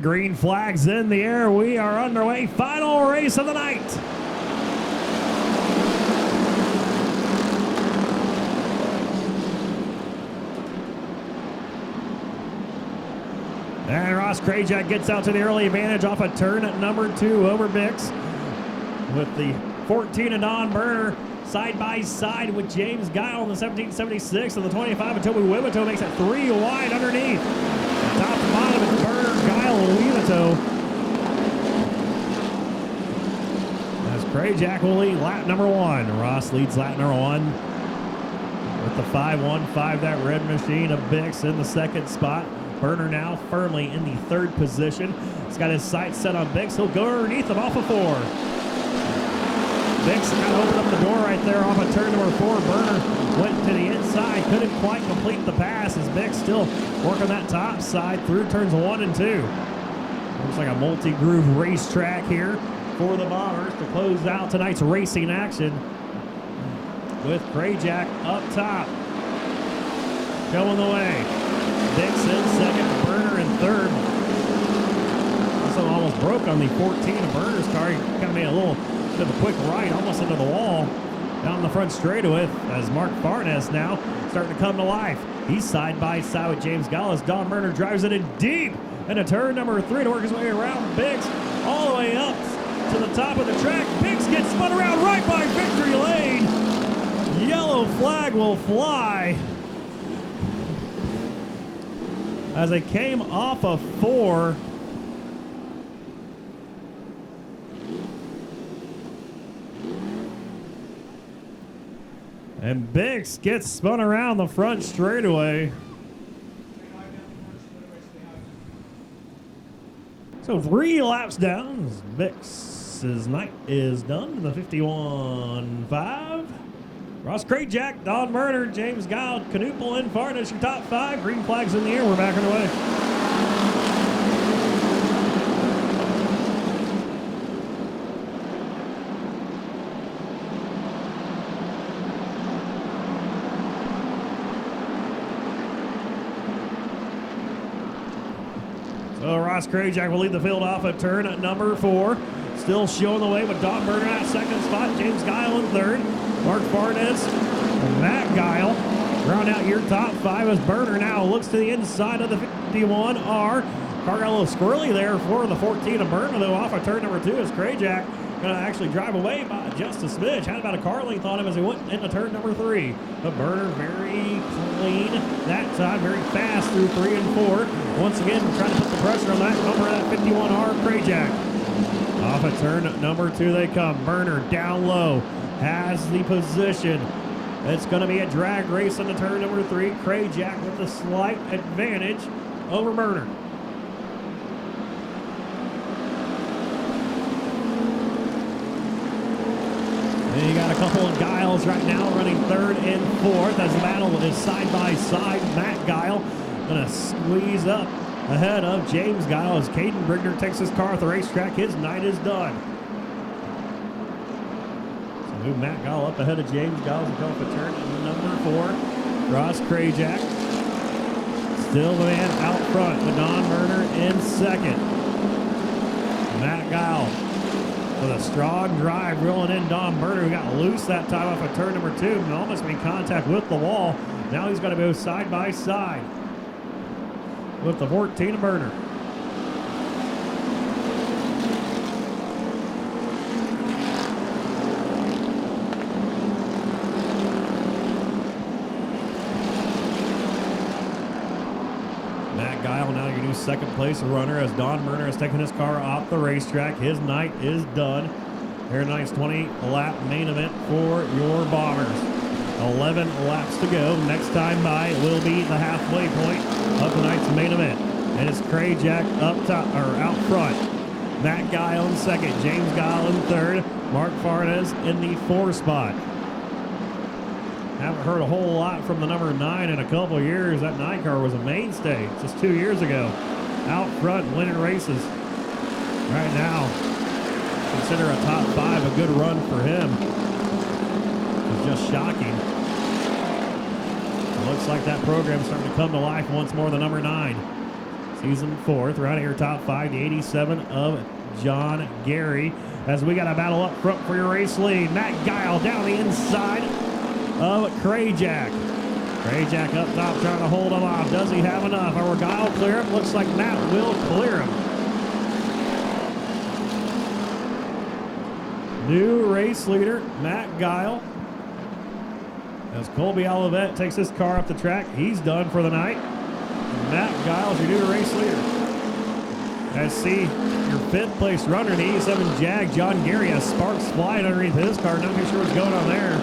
green flags in the air. We are underway. Final race of the night. And Ross Krajak gets out to the early advantage off of turn at number 2 over Bix. With the 14 and Don Burner side by side with James Guile in the 1776 and the 25 until Wibito makes it 3 wide underneath. Top to bottom, it's Burner, Guile, and Wibito. As Krajak will lead lap number 1. Ross leads lap number 1 with the 5-1-5, that red machine of Bix in the second spot. Burner now firmly in the 3rd position. He's got his sights set on Bix. He'll go underneath him off of 4. Bix kind of opened up the door right there off of turn number 4. Burner went to the inside, couldn't quite complete the pass as Bix still working that top side through turns 1 and 2. Looks like a multi-groove racetrack here for the Bombers to close out tonight's racing action with Krajak up top, showing the way. Bix in second, Burner in third. Also almost broke on the 14 of Burner's car. He kind of made a little bit of a quick right, almost into the wall. Down the front straightaway as Mark Farnes now starting to come to life. He's side by side with James Guile as Don Burner drives it in deep into turn number 3 to work his way around Bix all the way up to the top of the track. Bix gets spun around right by victory lane. Yellow flag will fly as they came off of 4. And Bix gets spun around the front straightaway. So 3 laps down. Bix's night is done in the 51.5. Ross Krajak, Don Burner, James Guile, Knupel, and Farnes, your top 5. Green flags in the air. We're back underway. So Ross Krajak will lead the field off at turn at number 4. Still showing the way with Don Burner at second spot, James Guile in third. Mark Farnes and Matt Guile round out your top 5 as Burner now looks to the inside of the 51R. Car got a little squirrely there for the 14 of Burner, though, off of turn number 2 as Krajak going to actually drive away by just a smidge. Had about a car length on him as he went into turn number 3. But Burner very clean that time, very fast through 3 and 4. Once again, trying to put the pressure on that number, that 51R Krajak. Off of turn number 2 they come. Burner down low has the position. It's going to be a drag race into turn number 3. Krajak with a slight advantage over Burner. And you got a couple of Guiles right now running 3rd and 4th as the battle is side by side. Matt Guile going to squeeze up ahead of James Guile as Caden Brigner takes his car at the racetrack. His night is done. So move Matt Guile up ahead of James Guile to come for turn number 4. Ross Krajak still the man out front with Don Burner in second. Matt Guile with a strong drive rolling in Don Burner, who got loose that time off of turn number 2 and almost made contact with the wall. Now he's got to go side by side with the 14 Burner. Matt Guile now your new second place runner as Don Burner has taken his car off the racetrack. His night is done. Here tonight's 20-lap main event for your Bombers. 11 laps to go. Next time by will be the halfway point of tonight's main event. And it's Krajak up top or out front. Matt Guile in second. James Guile in third. Mark Farnes in the 4 spot. Haven't heard a whole lot from the number 9 in a couple of years. That 9 car was a mainstay just 2 years ago. Out front, winning races. Right now, consider a top 5 a good run for him. It's just shocking. It looks like that program's starting to come to life once more, the number 9. Sees him fourth. Right here, top 5, the 87 of John Gary. As we got a battle up front for your race lead. Matt Guile down the inside of Krajak. Krajak up top trying to hold him off. Does he have enough? Or will Guile clear him? Looks like Matt will clear him. New race leader, Matt Guile. As Colby Olivet takes his car up the track, he's done for the night. Matt Giles, your new race leader. As see your fifth place runner, the 87 Jag, John Gary, has sparks flying underneath his car. Not too sure what's going on there.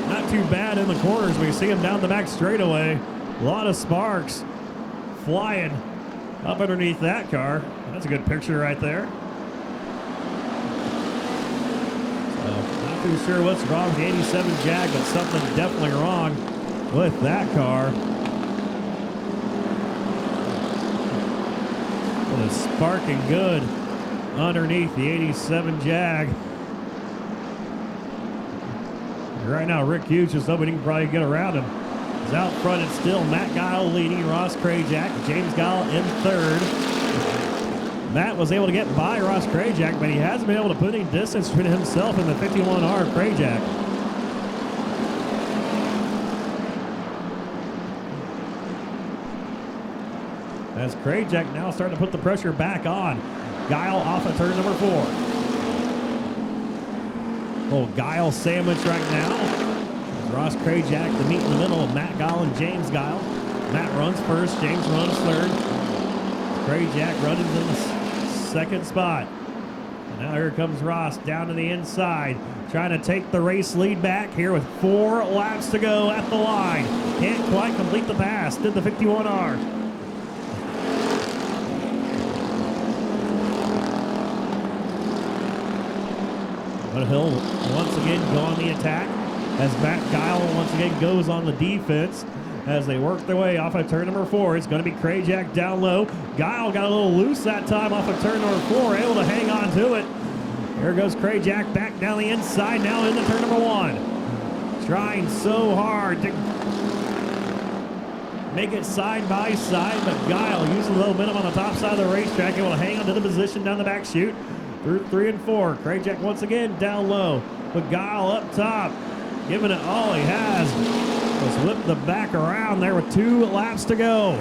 Not too bad in the corners. We see him down the back straightaway. A lot of sparks flying up underneath that car. That's a good picture right there. Not too sure what's wrong with the 87 Jag, but something definitely wrong with that car. It is sparking good underneath the 87 Jag. Right now, Rick Hughes just hoping he can probably get around him. He's out front and still Matt Guile leading, Ross Krajak, James Guile in third. Matt was able to get by Ross Krajak, but he hasn't been able to put any distance between himself and the 51R of Krajak. As Krajak now starting to put the pressure back on. Guile off of turn number 4. Little Guile sandwich right now. Ross Krajak to meet in the middle of Matt Guile and James Guile. Matt runs first, James runs third. Krajak running in the second spot. And now here comes Ross down to the inside, trying to take the race lead back here with 4 laps to go at the line. Can't quite complete the pass. Did the 51R. But he'll once again go on the attack as Matt Guile once again goes on the defense as they work their way off of turn number 4. It's going to be Krajak down low. Guile got a little loose that time off of turn number 4, able to hang on to it. Here goes Krajak back down the inside, now into turn number 1. Trying so hard to make it side by side, but Guile using a little momentum on the top side of the racetrack, able to hang on to the position down the back chute. Through 3 and 4. Krajak once again down low, but Guile up top, giving it all he has. Let's whip the back around there with 2 laps to go.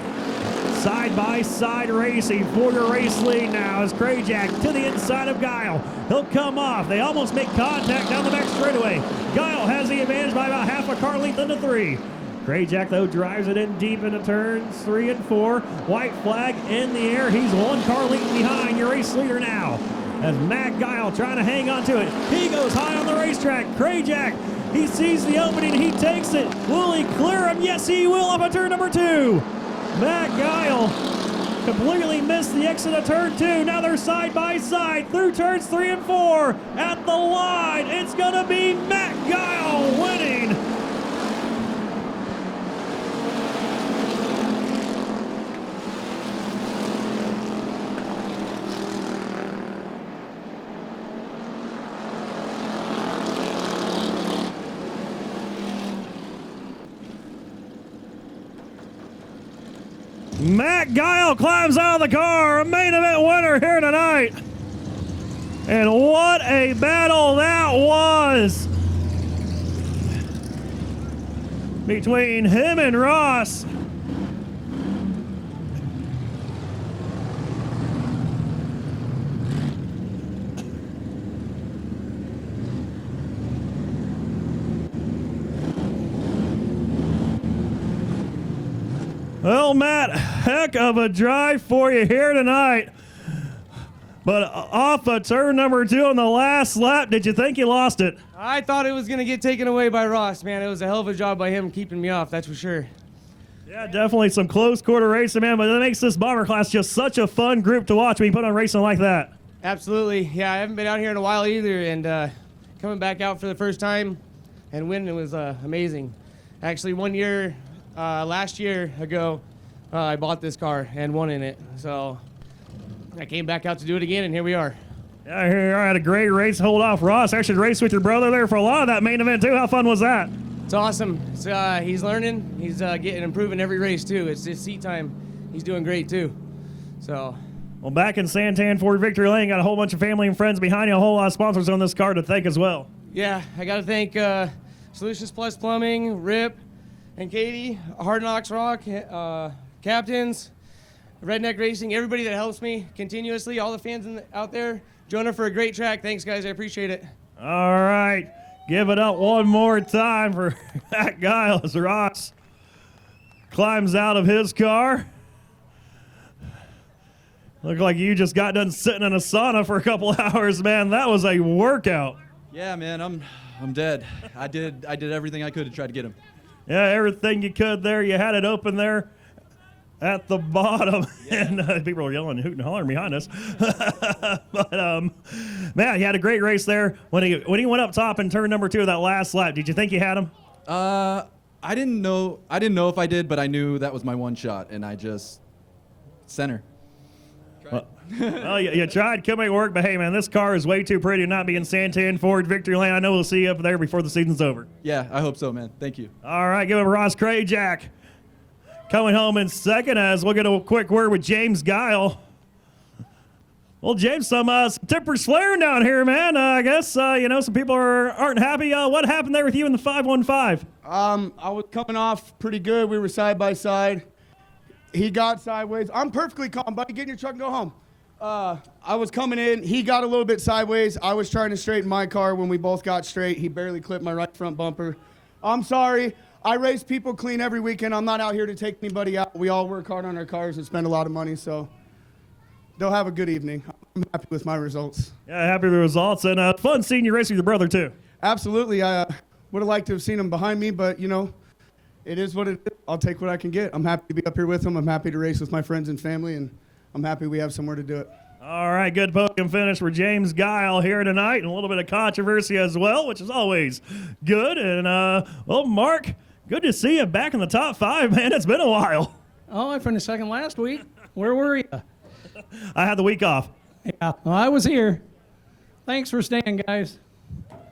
Side by side racing for your race lead now as Krajak to the inside of Guile. He'll come off. They almost make contact down the back straightaway. Guile has the advantage by about half a car length into 3. Krajak, though, drives it in deep into turns 3 and 4. White flag in the air. He's 1 car length behind your race leader now. As Matt Guile trying to hang on to it. He goes high on the racetrack. Krajak, he sees the opening. He takes it. Will he clear him? Yes, he will off of turn number 2. Matt Guile completely missed the exit of turn 2. Now they're side by side through turns 3 and 4. At the line, it's going to be Matt Guile winning. Matt Guile climbs out of the car, a main event winner here tonight. And what a battle that was between him and Ross. Well, Matt, heck of a drive for you here tonight. But off of turn number 2 on the last lap, did you think you lost it? I thought it was going to get taken away by Ross, man. It was a hell of a job by him keeping me off, that's for sure. Yeah, definitely some close quarter racing, man, but that makes this bomber class just such a fun group to watch when you put on racing like that. Absolutely. Yeah, I haven't been out here in a while either, and coming back out for the first time and winning was amazing. Actually, 1 year, last year ago, I bought this car and won in it. So I came back out to do it again, and here we are. Yeah, here you are. Had a great race. Hold off Ross. Actually raced with your brother there for a lot of that main event, too. How fun was that? It's awesome. He's learning. He's getting improving every race, too. It's just seat time. he's doing great too. So. Well, back in Santan Ford Victory Lane, got a whole bunch of family and friends behind you, a whole lot of sponsors on this car to thank as well. Yeah, I got to thank Solutions Plus Plumbing, Rip, and Katie, Hard Knocks Rock, Captains, Redneck Racing, everybody that helps me continuously, all the fans out there. Jonah for a great track. Thanks, guys. I appreciate it. All right. Give it up one more time for that guy as Ross climbs out of his car. Look like you just got done sitting in a sauna for a couple hours, man. That was a workout. Yeah, man, I'm dead. I did everything I could to try to get him. Yeah, everything you could there. You had it open there at the bottom, and people were yelling and hooting and hollering behind us. But man, he had a great race there. When he went up top in turn number 2 of that last lap, did you think you had him? I didn't know if I did, but I knew that was my one shot, and I just center. Well, you tried, couldn't make it work, but hey, man, this car is way too pretty to not be in Santan Ford Victory Lane. I know we'll see you up there before the season's over. Yeah, I hope so, man. Thank you. All right, give it to Ross Krajak. Coming home in second as we'll get a quick word with James Guile. Well, James, some tempers flaring down here, man. I guess, some people aren't happy. What happened there with you in the 515? I was coming off pretty good. We were side by side. He got sideways. I'm perfectly calm, buddy. Get in your truck and go home. I was coming in. He got a little bit sideways. I was trying to straighten my car. When we both got straight, he barely clipped my right front bumper. I'm sorry. I race people clean every weekend. I'm not out here to take anybody out. We all work hard on our cars and spend a lot of money, so they'll have a good evening. I'm happy with my results. Yeah, happy with the results. And fun seeing you race with your brother, too. Absolutely. I would have liked to have seen him behind me, but, it is what it is. I'll take what I can get. I'm happy to be up here with him. I'm happy to race with my friends and family, and I'm happy we have somewhere to do it. All right, good podium finish for James Guile here tonight, and a little bit of controversy as well, which is always good. And, Mark, good to see you back in the top 5, man. It's been a while. Oh, I finished second last week. Where were you? I had the week off. Yeah, well, I was here. Thanks for staying, guys.